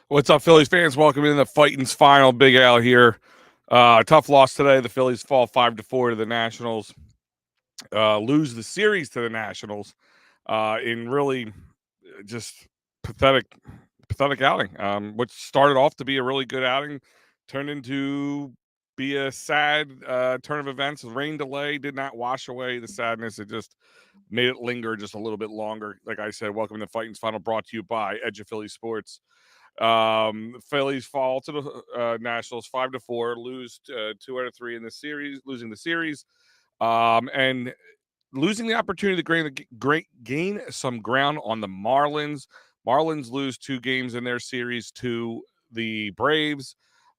What's up, Phillies fans? Welcome in the Phightins final. Big Al here. Tough loss today. The Phillies fall 5-4 to the Nationals. Lose the series to the Nationals in really just pathetic, pathetic outing. Which started off to be a really good outing, turned into be a sad turn of events. The rain delay did not wash away the sadness. It just made it linger just a little bit longer. Like I said, welcome to the Phightins final, brought to you by Edge of Philly Sports. Phillies fall to the Nationals 5-4, lose 2 out of 3 in the series, losing the series, and losing the opportunity to gain some ground on the Marlins. Marlins lose 2 games in their series to the Braves.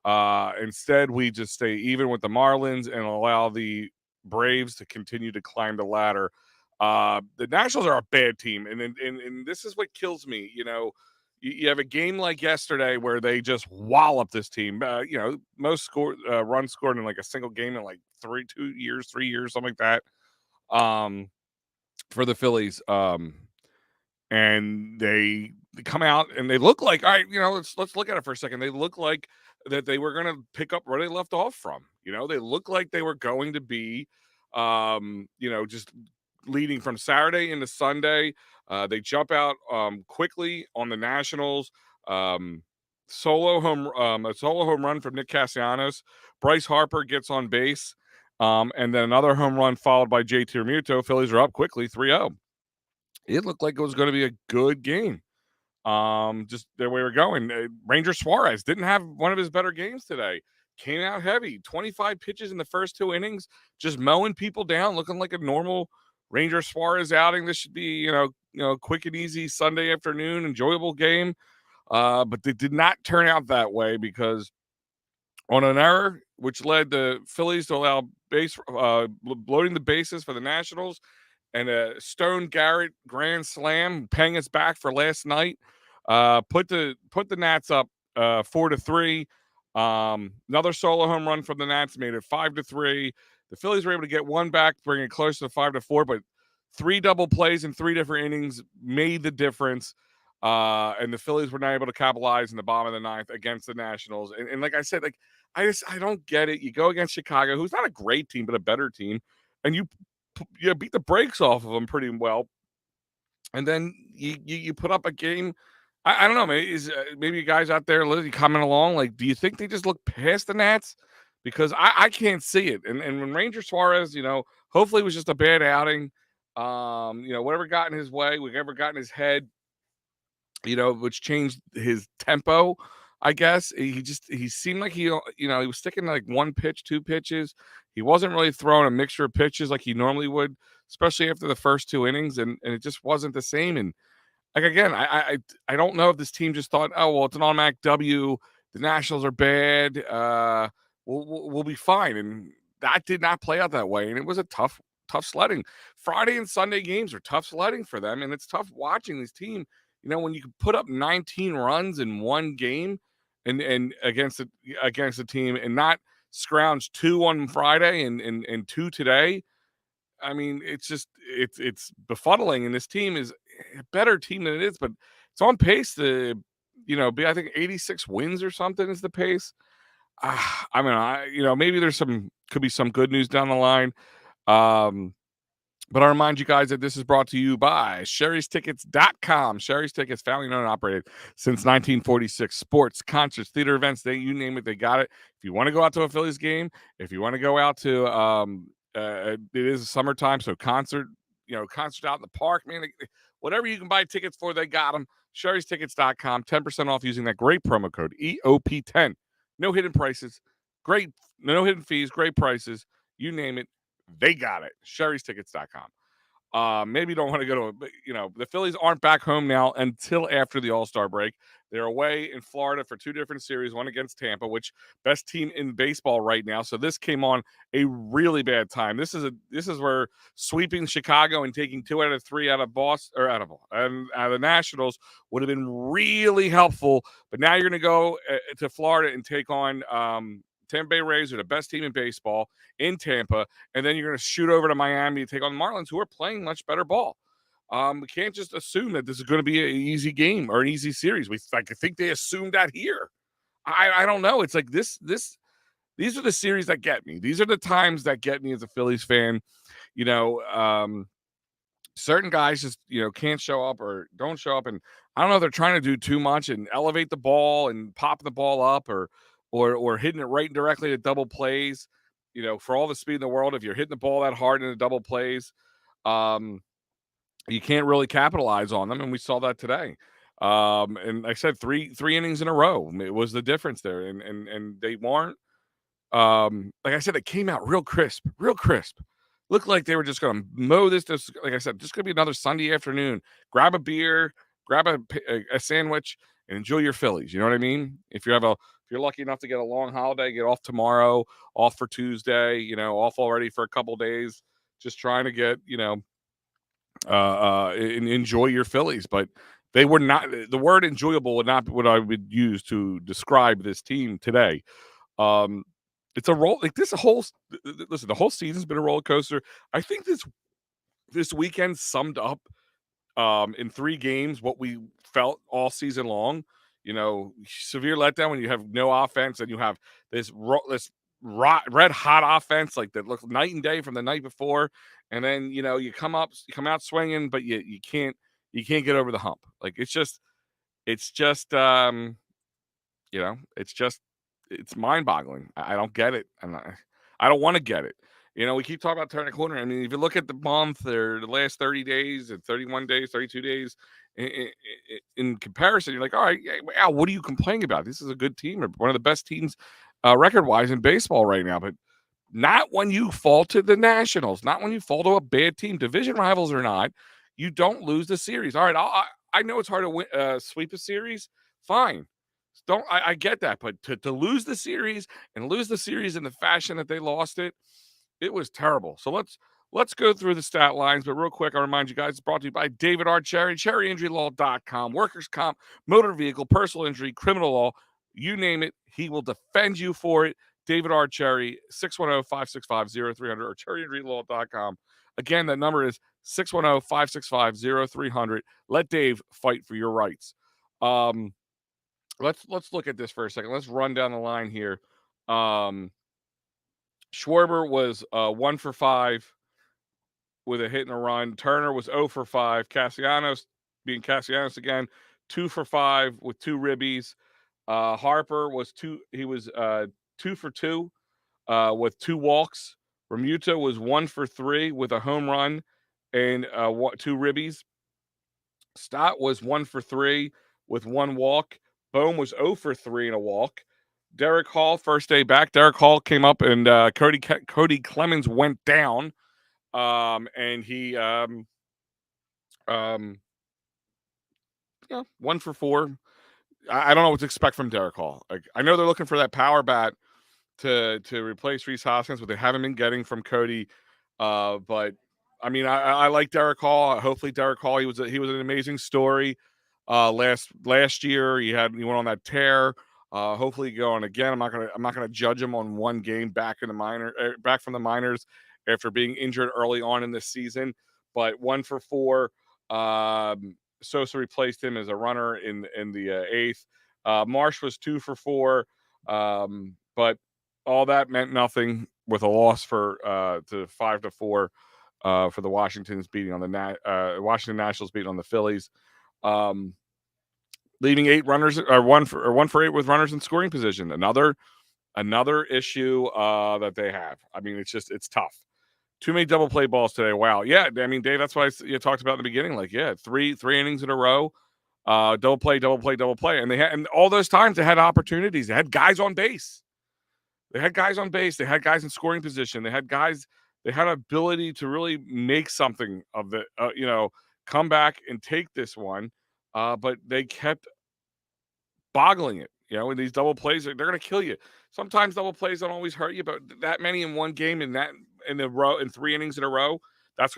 Instead, we just stay even with the Marlins and allow the Braves to continue to climb the ladder. The Nationals are a bad team, and this is what kills me. You have a game like yesterday where they just wallop this team. Most runs scored in like a single game in like 3 years, something like that. Um, for the Phillies. And they come out and they look like, all right, let's look at it for a second. They look like that they were going to pick up where they left off from. They look like they were going to be, just leading from Saturday into Sunday. They jump out quickly on the Nationals. A solo home run from Nick Castellanos. Bryce Harper gets on base. And then another home run followed by JT Realmuto. Phillies are up quickly 3-0. It looked like it was going to be a good game. Just the way we're going. Ranger Suarez didn't have one of his better games today. Came out heavy. 25 pitches in the first 2 innings, just mowing people down, looking like a normal Ranger Suarez outing. This should be, quick and easy Sunday afternoon, enjoyable game. But they did not turn out that way because on an error, which led the Phillies to allow loading the bases for the Nationals, and a Stone Garrett grand slam, paying us back for last night. Put the Nats up 4-3. Another solo home run from the Nats made it 5-3. The Phillies were able to get one back, bringing it close to 5-4, but 3 double plays in 3 different innings made the difference. And the Phillies were not able to capitalize in the bottom of the 9th against the Nationals. And like I said, I don't get it. You go against Chicago, who's not a great team, but a better team, and you beat the brakes off of them pretty well, and then you put up a game. I don't know. Maybe you guys out there coming along, like, do you think they just look past the Nats? Because I can't see it. And when Ranger Suarez, hopefully it was just a bad outing. Whatever got in his way, whatever got in his head, which changed his tempo. I guess he seemed like he was sticking to like 1 pitch, 2 pitches. He wasn't really throwing a mixture of pitches like he normally would, especially after the first 2 innings, and it just wasn't the same. And like again, I don't know if this team just thought, oh well, it's an automatic W. The Nationals are bad. We'll be fine, and that did not play out that way. And it was a tough sledding. Friday and Sunday games are tough sledding for them, and it's tough watching this team. When you can put up 19 runs in one game, and against a team, and not scrounge 2 on Friday and 2 today. I mean, it's befuddling, and this team is a better team than it is, but it's on pace to, be, I think, 86 wins or something is the pace. I mean, maybe could be some good news down the line. But I remind you guys that this is brought to you by Sherry'sTickets.com. Sherry's Tickets, family owned and operated since 1946. Sports, concerts, theater events, you name it, they got it. If you want to go out to a Phillies game, if you want to go out to, it is summertime, so concert out in the park, man, whatever you can buy tickets for, they got them. Sherry'sTickets.com, 10% off using that great promo code EOP10. No hidden prices, no hidden fees, great prices, you name it. They got it. Sherry'sTickets.com. Maybe you don't want to go to, the Phillies aren't back home now until after the All-Star break. They're away in Florida for 2 different series, one against Tampa, which best team in baseball right now. So this came on a really bad time. This is where sweeping Chicago and taking 2 out of 3 out of Boston or out of the Nationals would have been really helpful. But now you're going to go to Florida and take on Tampa Bay Rays are the best team in baseball in Tampa, and then you're going to shoot over to Miami to take on the Marlins, who are playing much better ball. We can't just assume that this is going to be an easy game or an easy series. I think they assumed that here. I don't know. It's like these are the series that get me. These are the times that get me as a Phillies fan. You know, certain guys just can't show up or don't show up, and I don't know if they're trying to do too much and elevate the ball and pop the ball up or hitting it right directly to double plays. For all the speed in the world, if you're hitting the ball that hard in the double plays, um, you can't really capitalize on them, and we saw that today. And like I said, three innings in a row, it was the difference there, and they weren't. Like I said, it came out real crisp, real crisp. Looked like they were just going to mow this. Like I said, just going to be another Sunday afternoon. Grab a beer, grab a sandwich, and enjoy your Phillies. You know what I mean? If you're lucky enough to get a long holiday, get off tomorrow, off for Tuesday. Off already for a couple days. Just trying to get enjoy your Phillies, but they were not. The word enjoyable would not be what I would use to describe this team today. Um, it's a roll like this whole listen. The whole season's been a roller coaster. I think this weekend summed up in 3 games what we felt all season long. Severe letdown when you have no offense and you have this red hot offense like that looks night and day from the night before, and then you come out swinging, but you can't get over the hump. Like it's mind-boggling. I don't get it, and I don't want to get it. We keep talking about turning a corner. I mean, if you look at the month or the last 30 days and 31 days, 32 days, in comparison, you're like, all right, Al, what are you complaining about? This is a good team, one of the best teams record-wise in baseball right now, but not when you fall to the Nationals, not when you fall to a bad team, division rivals or not. You don't lose the series. All right, I know it's hard to sweep a series. Fine, don't I get that, but to lose the series and lose the series in the fashion that they lost it, it was terrible. So let's go through the stat lines, but real quick, I remind you guys, it's brought to you by David R. Cherry, cherryinjurylaw.com, workers' comp, motor vehicle, personal injury, criminal law, you name it, he will defend you for it. David R. Cherry, 610-565-0300 or cherryinjurylaw.com. Again, that number is 610-565-0300. Let Dave fight for your rights. Let's look at this for a second. Let's run down the line here. Schwarber was 1 for 5 with a hit and a run. Turner was 0 for 5. Castellanos, being Castellanos again, 2 for 5 with 2 ribbies. Harper was 2 for 2 with 2 walks. Remuta was 1 for 3 with a home run and 2 ribbies. Stott was 1 for 3 with 1 walk. Bohm was 0 for 3 and a walk. Derek Hall, first day back. Derek Hall came up and Cody Clemens went down. And he 1 for 4. I don't know what to expect from Derek Hall. Like, I know they're looking for that power bat to replace Rhys Hoskins, what they haven't been getting from Cody. But I mean, I like Derek Hall. Hopefully, Derek Hall. He was an amazing story. Last year, he went on that tear. Hopefully, go on again. I'm not gonna judge him on one game back from the minors after being injured early on in this season. But 1 for 4. Sosa replaced him as a runner in the 8th. Marsh was 2 for 4. But all that meant nothing with a loss to 5-4 for the Washington Nationals beating on the Phillies, leaving 8 runners or 1 for 8 with runners in scoring position. Another issue that they have. I mean, it's tough. Too many double play balls today. Wow. Yeah. I mean, Dave, that's why you talked about in the beginning. Like, yeah, three innings in a row, double play, and and all those times they had opportunities. They had guys on base. They had guys in scoring position. They had ability to really make something of the, come back and take this one. But they kept boggling it. In these double plays, they're going to kill you. Sometimes double plays don't always hurt you, but that many in one game in 3 innings in a row, that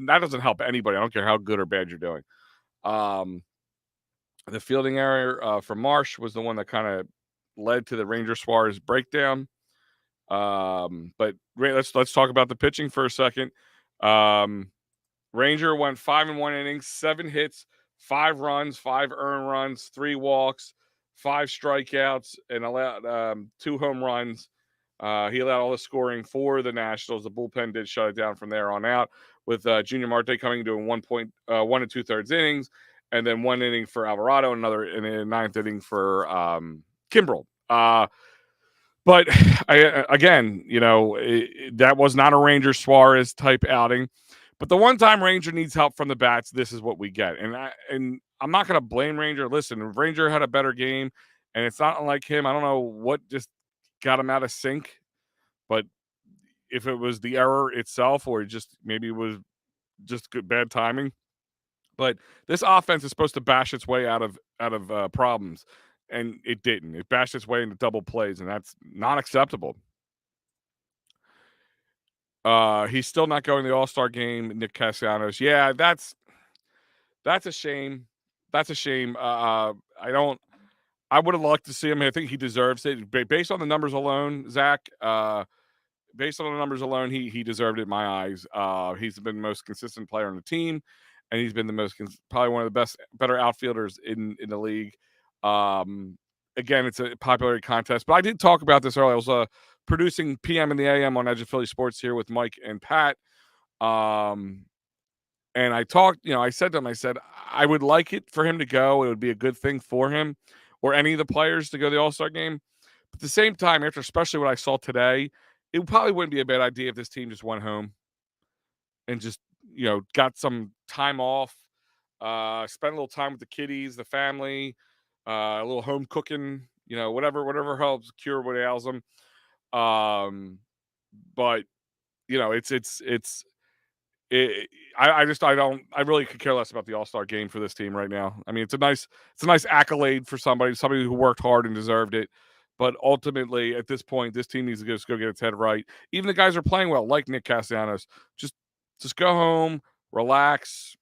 doesn't help anybody. I don't care how good or bad you're doing. The fielding error for Marsh was the one that kind of led to the Ranger Suarez breakdown. But let's talk about the pitching for a second. Ranger went 5 and 1 innings, 7 hits, 5 runs, 5 earned runs, 3 walks, 5 strikeouts, and allowed 2 home runs. He allowed all the scoring for the Nationals. The bullpen did shut it down from there on out, with Junior Marte coming to 1 and 2/3 innings, and then 1 inning for Alvarado, another in the ninth inning for Kimbrel. But again, that was not a Ranger Suarez type outing. But the one time Ranger needs help from the bats, this is what we get. And I'm not going to blame Ranger. Listen, if Ranger had a better game, and it's not unlike him. I don't know what just got him out of sync, but if it was the error itself, or just maybe it was just good bad timing. But this offense is supposed to bash its way out of problems, and it didn't. It bashed its way into double plays, and that's not acceptable. He's still not going to the All-Star game, Nick Castellanos. Yeah, that's a shame. That's a shame. I would have liked to see him. I think he deserves it. Based on the numbers alone, Zach, based on the numbers alone, he deserved it in my eyes. He's been the most consistent player on the team, and he's been the probably one of the better outfielders in the league. Again, it's a popularity contest, but I did talk about this earlier. I was producing PM in the AM on Edge of Philly Sports here with Mike and Pat. And I talked, I said to him, I said, I would like it for him to go. It would be a good thing for him or any of the players to go to the All-Star game. But at the same time, after especially what I saw today, it probably wouldn't be a bad idea if this team just went home and just, got some time off, spent a little time with the kiddies, the family, a little home cooking, whatever helps cure what ails them. But I really could care less about the All-Star game for this team right now. I mean, it's a nice accolade for somebody who worked hard and deserved it. But ultimately, at this point, this team needs to just go get its head right. Even the guys who are playing well, like Nick Castellanos, just go home, relax,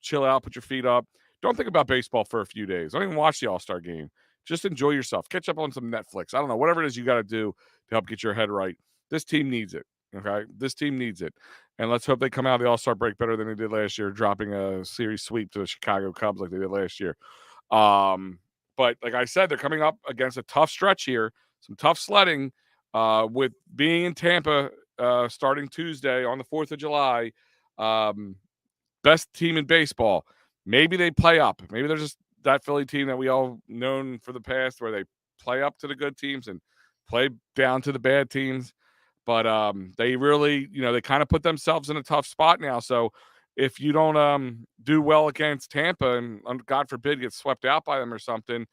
chill out, put your feet up. Don't think about baseball for a few days. Don't even watch the All-Star game. Just enjoy yourself. Catch up on some Netflix. I don't know, whatever it is you got to do to help get your head right. This team needs it. Okay, this team needs it, and let's hope they come out of the All-Star break better than they did last year, dropping a series sweep to the Chicago Cubs like they did last year. But like I said, they're coming up against a tough stretch here, some tough sledding, with being in Tampa starting Tuesday on the 4th of July. Best team in baseball. Maybe they play up. Maybe they're just that Philly team that we all known for the past, where they play up to the good teams and play down to the bad teams. But they really, they kind of put themselves in a tough spot now. So if you don't do well against Tampa and God forbid get swept out by them or something,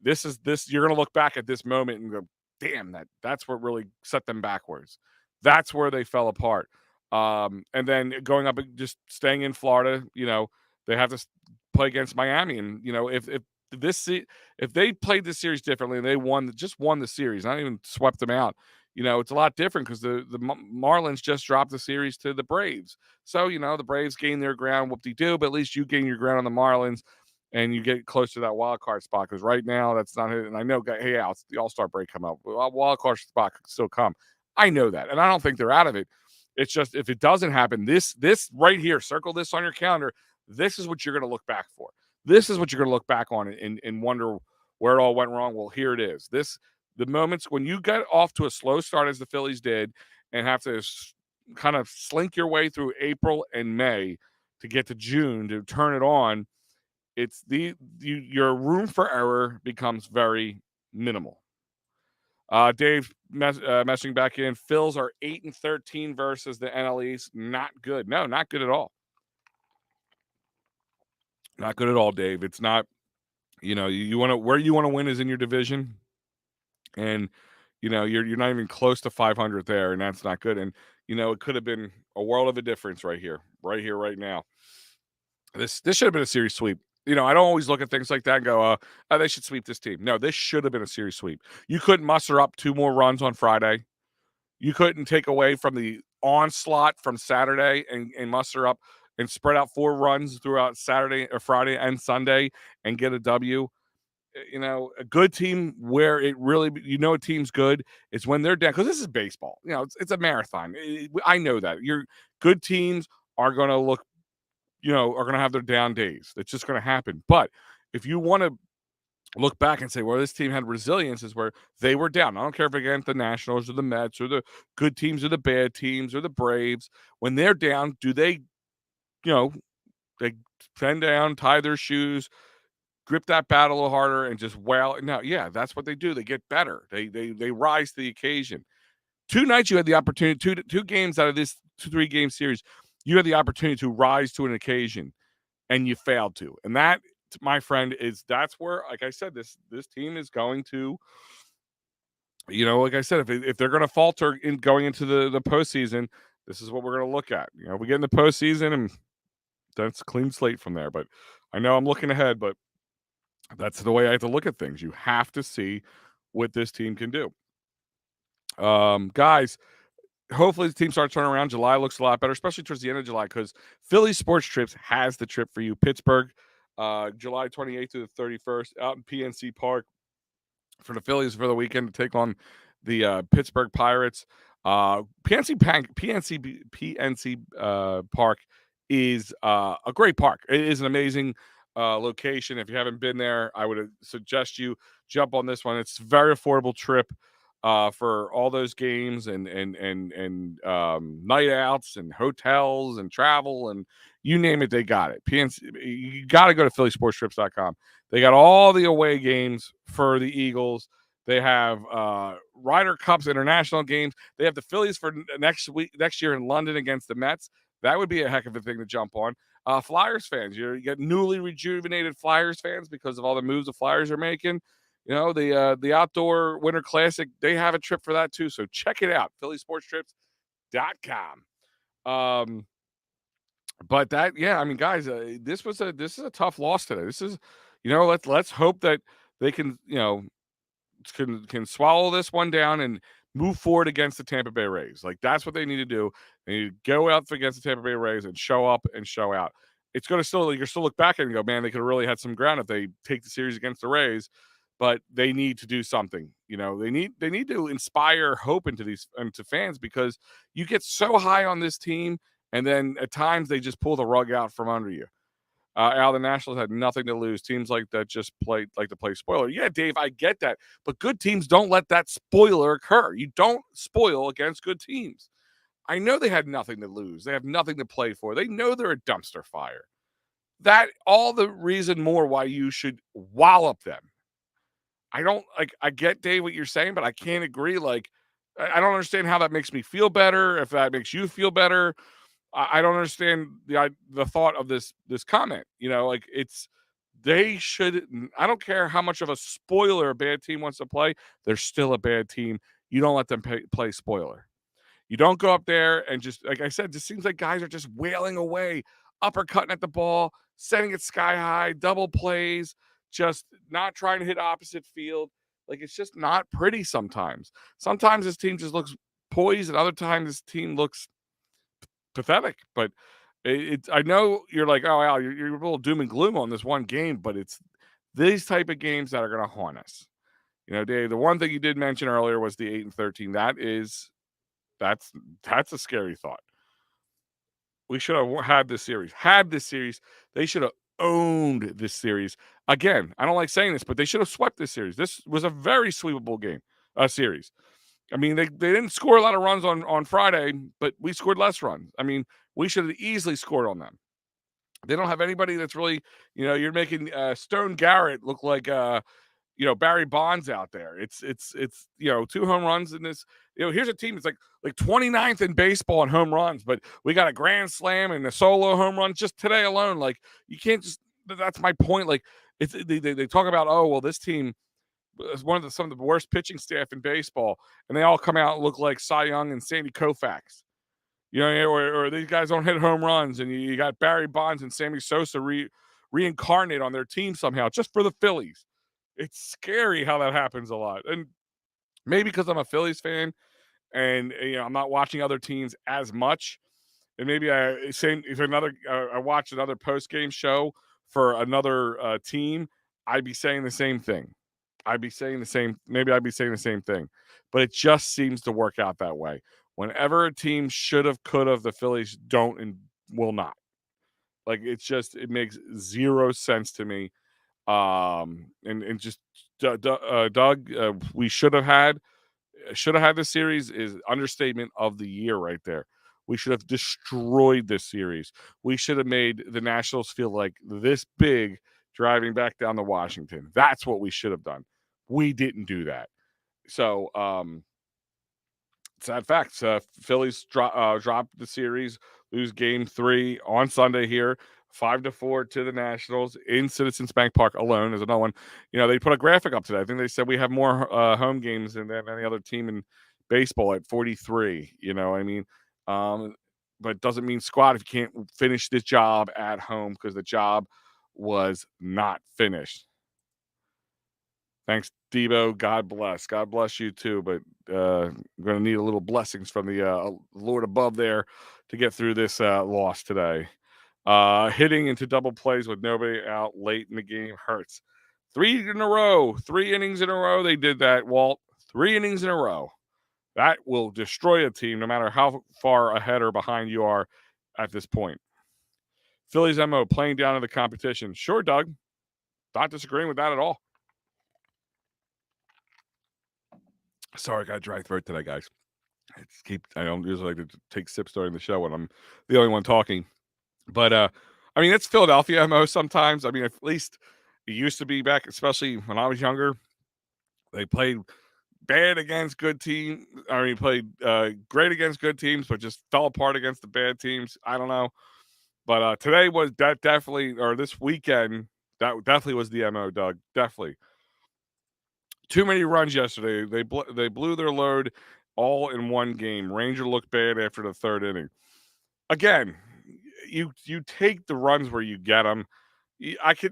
you're going to look back at this moment and go, damn, that's what really set them backwards. That's where they fell apart. And then going up and just staying in Florida, they have to play against Miami. And, if they played this series differently and they won the series, not even swept them out, it's a lot different because the Marlins just dropped the series to the Braves. So, the Braves gain their ground, whoop-de-doo, but at least you gain your ground on the Marlins and you get close to that wild card spot, because right now that's not it. And I know, hey, it's the All-Star break come up. Wild card spot could still come. I know that, and I don't think they're out of it. It's just if it doesn't happen, this right here, circle this on your calendar. This is what you're going to look back for. This is what you're going to look back on and wonder where it all went wrong. Well, here it is. The moments when you get off to a slow start, as the Phillies did, and have to kind of slink your way through April and May to get to June to turn it on, it's your room for error becomes very minimal. Dave messaging back in. Phils are 8-13 versus the NL East. Not good. No, not good at all. Not good at all, Dave. It's not. You want to where you want to win is in your division, and you're not even close to 500 there, and that's not good. And it could have been a world of a difference right here, right now. This should have been a series sweep. I don't always look at things like that and go, they should sweep this team. No, this should have been a series sweep. You couldn't muster up 2 more runs on Friday. You couldn't take away from the onslaught from Saturday and muster up and spread out 4 runs throughout Saturday or Friday and Sunday and get a W. A good team where it really, a team's good is when they're down, because this is baseball. It's a marathon. I know that your good teams are going to look are going to have their down days. It's just going to happen. But if you want to look back and say, well, this team had resilience, is where they were down. I don't care if against the Nationals or the Mets or the good teams or the bad teams or the Braves. When they're down, do they, they bend down, tie their shoes, grip that bat a little harder, and just wail? No, yeah, that's what they do. They get better. They rise to the occasion. Two nights you had the opportunity, two games out of this 3-game series, you had the opportunity to rise to an occasion, and you failed to. And that, my friend, that's where, like I said, this team is going to, like I said, if they're going to falter in going into the postseason, this is what we're going to look at. We get in the postseason, and that's a clean slate from there. But I know I'm looking ahead, but that's the way I have to look at things. You have to see what this team can do. Guys, hopefully the team starts turning around. July looks a lot better, especially towards the end of July, because Phillies Sports Trips has the trip for you. Pittsburgh, July 28th to the 31st, out in PNC Park for the Phillies for the weekend to take on the Pittsburgh Pirates. PNC Park is a great park. It is an amazing location. If you haven't been there, I would suggest you jump on this one. It's a very affordable trip for all those games and night outs and hotels and travel and you name it, they got it. PNC, you got to go to phillysportstrips.com. They got all the away games for the Eagles. They have Ryder Cups international games. They have the Phillies for next year in London against the Mets. That would be a heck of a thing to jump on. Flyers fans, you get newly rejuvenated Flyers fans because of all the moves the Flyers are making. The outdoor winter classic, they have a trip for that too. So check it out, phillysportstrips.com. But that, yeah, I mean, guys, this is a tough loss today. This is, let's hope that they can, can swallow this one down and move forward against the Tampa Bay Rays. Like, that's what they need to do. They need to go out against the Tampa Bay Rays and show up and show out. It's going to still look back and go, man, they could have really had some ground if they take the series against the Rays. But they need to do something. They need to inspire hope into fans, because you get so high on this team, and then at times they just pull the rug out from under you. The Nationals had nothing to lose. Teams like that just like to play spoiler. Yeah, Dave, I get that. But good teams don't let that spoiler occur. You don't spoil against good teams. I know they had nothing to lose. They have nothing to play for. They know they're a dumpster fire. That all the reason more why you should wallop them. I get, Dave, what you're saying, but I can't agree. Like, I don't understand how that makes me feel better. If that makes you feel better, I don't understand the thought of this comment. They should. I don't care how much of a spoiler a bad team wants to play. They're still a bad team. You don't let them play spoiler. You don't go up there and just, like I said, it just seems like guys are just wailing away, uppercutting at the ball, setting it sky high, double plays, just not trying to hit opposite field. Like, it's just not pretty sometimes. Sometimes this team just looks poised, and other times this team looks pathetic. But I know you're like, oh, Al, you're a little doom and gloom on this one game, but it's these type of games that are going to haunt us. Dave, the one thing you did mention earlier was the 8-13. That's a scary thought. We should have had this series. They should have owned this series. Again, I don't like saying this, but they should have swept this series. This was a very sweepable series. I mean, they didn't score a lot of runs on Friday, but we scored less runs. I mean, we should have easily scored on them. They don't have anybody that's really, you're making Stone Garrett look like Barry Bonds out there. It's 2 home runs in this. Here's a team that's like 29th in baseball in home runs, but we got a grand slam and a solo home run just today alone. Like, you can't just. That's my point. Like, they talk about, oh, well, this team is some of the worst pitching staff in baseball, and they all come out and look like Cy Young and Sandy Koufax. Or these guys don't hit home runs, and you got Barry Bonds and Sammy Sosa reincarnate on their team somehow just for the Phillies. It's scary how that happens a lot. And maybe because I'm a Phillies fan and I'm not watching other teams as much. And maybe I watch another post-game show for another team, I'd be saying the same thing. Maybe I'd be saying the same thing. But it just seems to work out that way. Whenever a team should have, could have, the Phillies don't and will not. Like it makes zero sense to me. And just Doug, we should have had this series is understatement of the year right there. We should have destroyed this series. We should have made the Nationals feel like this big driving back down to Washington. That's what we should have done. We didn't do that. So, sad facts. Phillies dropped the series, lose game 3 on Sunday here, 5-4 to the Nationals in Citizens Bank Park alone. Is another one. They put a graphic up today. I think they said we have more home games than any other team in baseball at 43. You know what I mean? Um, but it doesn't mean squat if you can't finish this job at home because the job was not finished. Thanks, Debo. God bless. God bless you too. But I'm going to need a little blessings from the Lord above there to get through this loss today. Hitting into double plays with nobody out late in the game hurts. 3 in a row, 3 innings in a row. They did that, Walt. 3 innings in a row. That will destroy a team no matter how far ahead or behind you are at this point. Phillies MO playing down to the competition. Sure, Doug. Not disagreeing with that at all. Sorry, I got a dry throat today, guys. I don't usually like to take sips during the show when I'm the only one talking. But I mean, it's Philadelphia MO sometimes. I mean, at least it used to be back, especially when I was younger. They played bad against good teams. I mean, played great against good teams, but just fell apart against the bad teams. I don't know. But today was that definitely, or this weekend, that definitely was the MO, Doug. Definitely. Too many runs yesterday. They blew their load all in one game. Ranger looked bad after the 3rd inning. Again, you take the runs where you get them.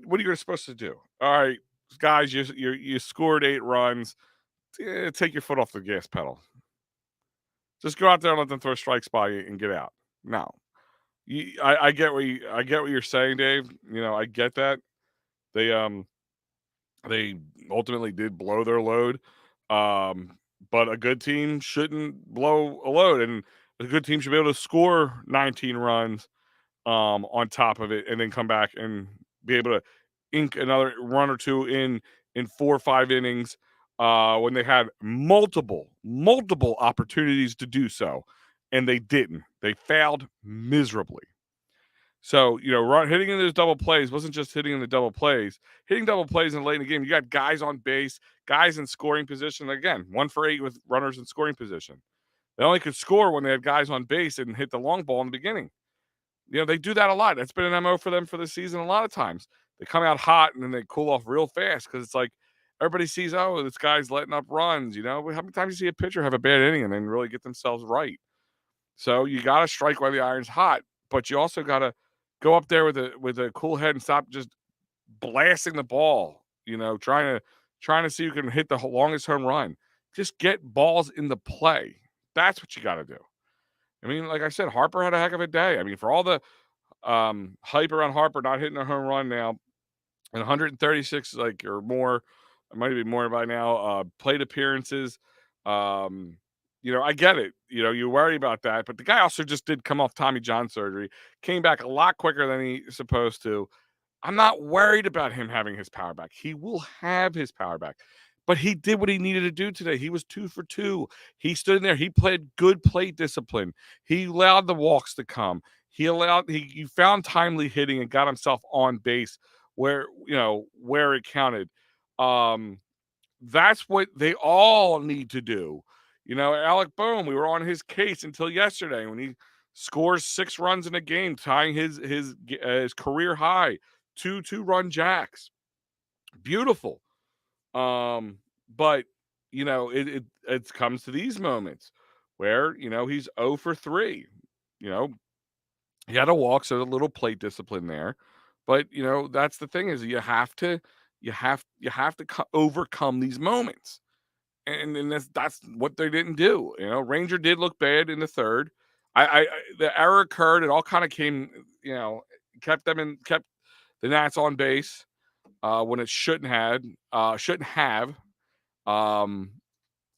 What are you supposed to do? All right, guys, you scored 8 runs. Take your foot off the gas pedal. Just go out there and let them throw strikes by you and get out. No, I get I get what you're saying, Dave. I get that. They they ultimately did blow their load. But a good team shouldn't blow a load, and a good team should be able to score 19 runs on top of it, and then come back and be able to ink another run or two in 4 or 5 innings when they had multiple opportunities to do so, and they didn't. They failed miserably. So, hitting in those double plays wasn't just hitting in the double plays. Hitting double plays in late in the game, you got guys on base, guys in scoring position. Again, 1 for 8 with runners in scoring position. They only could score when they had guys on base and hit the long ball in the beginning. They do that a lot. That's been an MO for them for the season a lot of times. They come out hot and then they cool off real fast because it's like everybody sees, oh, this guy's letting up runs. How many times you see a pitcher have a bad inning and then really get themselves right? So you got to strike while the iron's hot, but you also got to go up there with a cool head and stop just blasting the ball. Trying to see who can hit the longest home run. Just get balls in the play. That's what you got to do. I mean, like I said, Harper had a heck of a day. I mean, for all the hype around Harper not hitting a home run now, and 136 or more, it might be more by now. Plate appearances. I get it. You worry about that, but the guy also just did come off Tommy John surgery, came back a lot quicker than he's supposed to. I'm not worried about him having his power back. He will have his power back. But he did what he needed to do today. He was 2 for 2. He stood in there. He played good plate discipline. He allowed the walks to come. He found timely hitting and got himself on base where it counted. That's what they all need to do. Alec Boehm, we were on his case until yesterday when he scores 6 runs in a game, tying his career high, 2 2-run jacks. Beautiful. But it comes to these moments where he's 0 for 3. He had a walk, so a little plate discipline there. But that's the thing is you have to overcome these moments, and that's what they didn't do. Ranger did look bad in the 3rd. The error occurred. It all kind of came. Kept the Nats on base when it shouldn't have.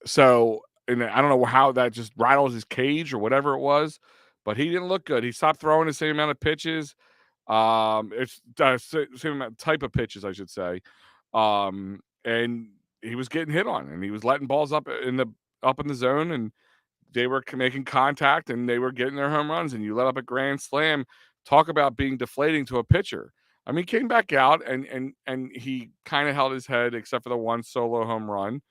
So, and I don't know how that just rattles his cage or whatever it was, but he didn't look good. He stopped throwing the same amount of pitches. It's same type of pitches, I should say. And he was getting hit on, and he was letting balls up in the zone, and they were making contact, and they were getting their home runs. And you let up a grand slam. Talk about being deflating to a pitcher. I mean, he came back out, and he kind of held his head, except for the one solo home run.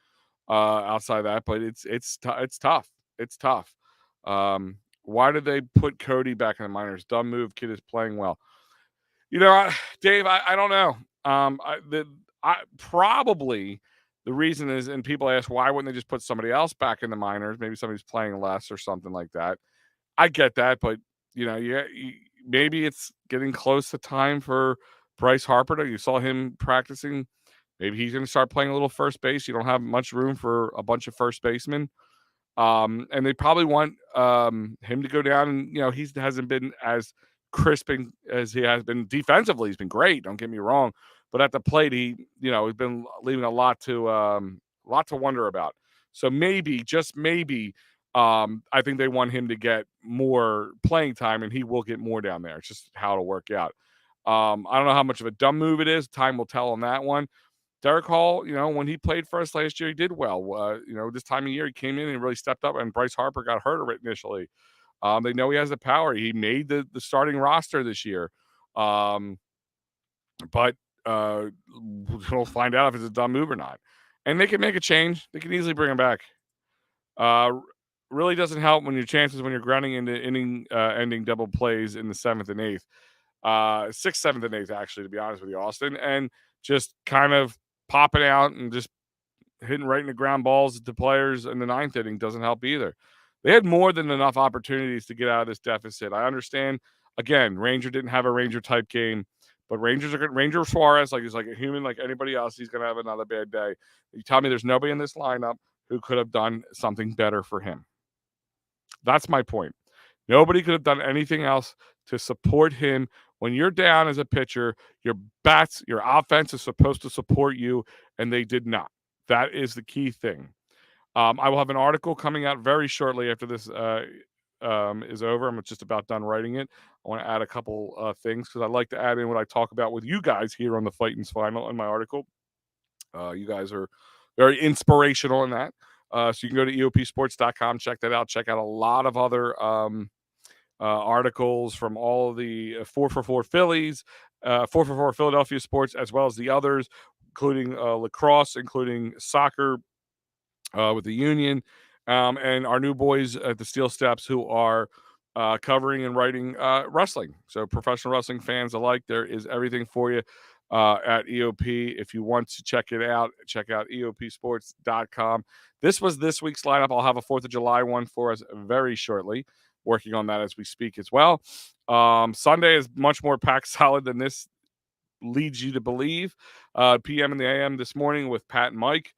Outside of that, but it's tough. It's tough. Why did they put Cody back in the minors? Dumb move. Kid is playing well. Dave, I don't know. I probably the reason is, and people ask why wouldn't they just put somebody else back in the minors? Maybe somebody's playing less or something like that. I get that, but maybe it's getting close to time for Bryce Harper. You saw him practicing. Maybe he's going to start playing a little first base. You don't have much room for a bunch of first basemen. And they probably want him to go down, and he hasn't been as crisping as he has been defensively. He's been great, don't get me wrong, but at the plate, he's been leaving a lot to wonder about. So maybe, just maybe, I think they want him to get more playing time, and he will get more down there. It's just how it'll work out. I don't know how much of a dumb move it is. Time will tell on that one. Derek Hall, when he played for us last year, he did well. This time of year, he came in and really stepped up, and Bryce Harper got hurt initially. They know he has the power. He made the starting roster this year. But we'll find out if it's a dumb move or not. And they can make a change. They can easily bring him back. Really doesn't help when your chances when you're grounding into inning ending double plays in the 7th and 8th. 6th, 7th, and 8th, actually, to be honest with you, Austin. And just kind of popping out and just hitting right in the ground balls to players in the 9th inning doesn't help either. They had more than enough opportunities to get out of this deficit. I understand. Again, Ranger didn't have a Ranger type game, but Ranger Suarez, he's like a human, like anybody else. He's going to have another bad day. You tell me there's nobody in this lineup who could have done something better for him. That's my point. Nobody could have done anything else to support him. When you're down as a pitcher, your offense is supposed to support you, and they did not. That is the key thing. I will have an article coming out very shortly after this is over. I'm just about done writing it. I want to add a couple things because I like to add in what I talk about with you guys here on the Phightins Final in my article. You guys are very inspirational in that. So you can go to eopsports.com, check that out. Check out a lot of other articles from all of the 444 Phillies, 444 Philadelphia sports, as well as the others, including lacrosse, including soccer with the Union, and our new boys at the Steel Steps who are covering and writing wrestling. So professional wrestling fans alike, there is everything for you at EOP. If you want to check it out, check out eopsports.com. This was this week's lineup. I'll have a 4th of July one for us very shortly. Working on that as we speak as well. Sunday is much more packed solid than this leads you to believe. PM and the AM this morning with Pat and Mike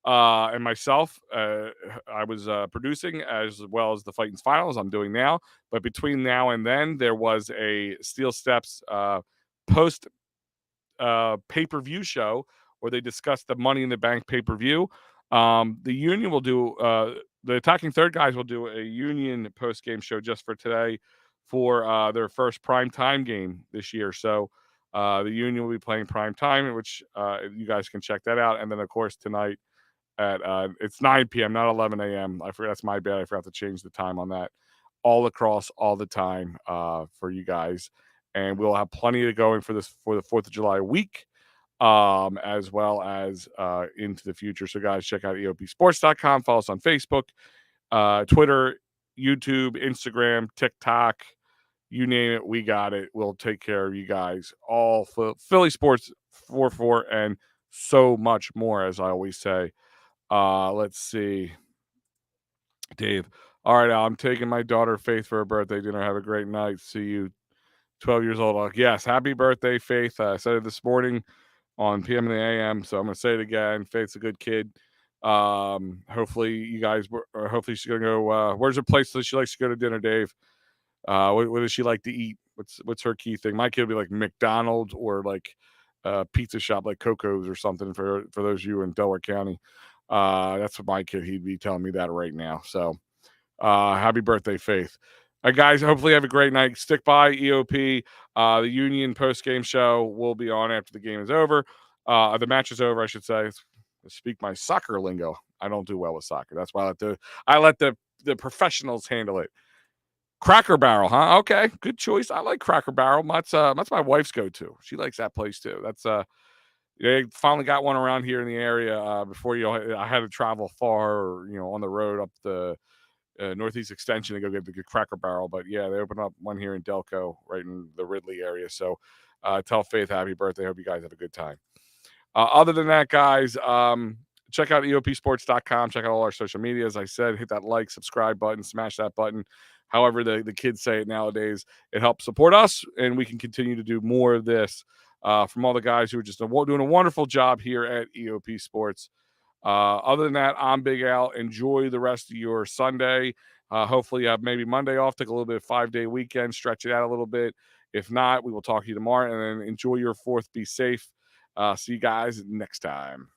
and myself. I was producing as well as the Phightins Finals I'm doing now. But between now and then, there was a Steel Steps post pay-per-view show where they discussed the Money in the Bank pay-per-view. The Union will do the Attacking Third guys will do a Union post-game show just for today for their first prime time game this year. So the Union will be playing prime time, which you guys can check that out. And then, of course, tonight at it's 9 p.m., not 11 a.m. I forgot. That's my bad. I forgot to change the time on that. All across, all the time for you guys. And we'll have plenty to going for the 4th of July week, as well as into the future. So, guys, check out eopsports.com. Follow us on Facebook, Twitter, YouTube, Instagram, TikTok. You name it, we got it. We'll take care of you guys. All Philly Sports 4-4 and so much more, as I always say. Let's see. Dave. All right, I'm taking my daughter Faith for her birthday dinner. Have a great night. See you 12 years old. Yes, happy birthday, Faith. I said it this morning on PM and the AM, so I'm going to say it again. Faith's a good kid. Hopefully you guys, or hopefully she's going to go, where's her place that she likes to go to dinner, Dave? What does she like to eat? What's her key thing? My kid would be like McDonald's or like pizza shop like Coco's or something for those of you in Delaware County. That's what my kid, he'd be telling me that right now. So happy birthday, Faith. All right, guys, hopefully you have a great night. Stick by EOP. The Union post-game show will be on after the game is over. The match is over, I should say. Speak my soccer lingo. I don't do well with soccer. That's why I let the professionals handle it. Cracker Barrel, huh? Okay, good choice. I like Cracker Barrel. That's my wife's go-to. She likes that place too. That's they finally got one around here in the area. Before I had to travel far, or on the road up the Northeast Extension to go get the Cracker Barrel. But yeah, they opened up one here in Delco, right in the Ridley area. So tell Faith happy birthday. Hope you guys have a good time. Other than that, guys, check out eopsports.com. Check out all our social media. As I said, hit that like, subscribe button, smash that button. However the kids say it nowadays, it helps support us, and we can continue to do more of this from all the guys who are just doing a wonderful job here at EOP Sports. Other than that, I'm Big Al. Enjoy the rest of your Sunday. Hopefully you have maybe Monday off, take a little bit of 5-day weekend, stretch it out a little bit. If not, we will talk to you tomorrow, and then enjoy your 4th. Be safe. See you guys next time.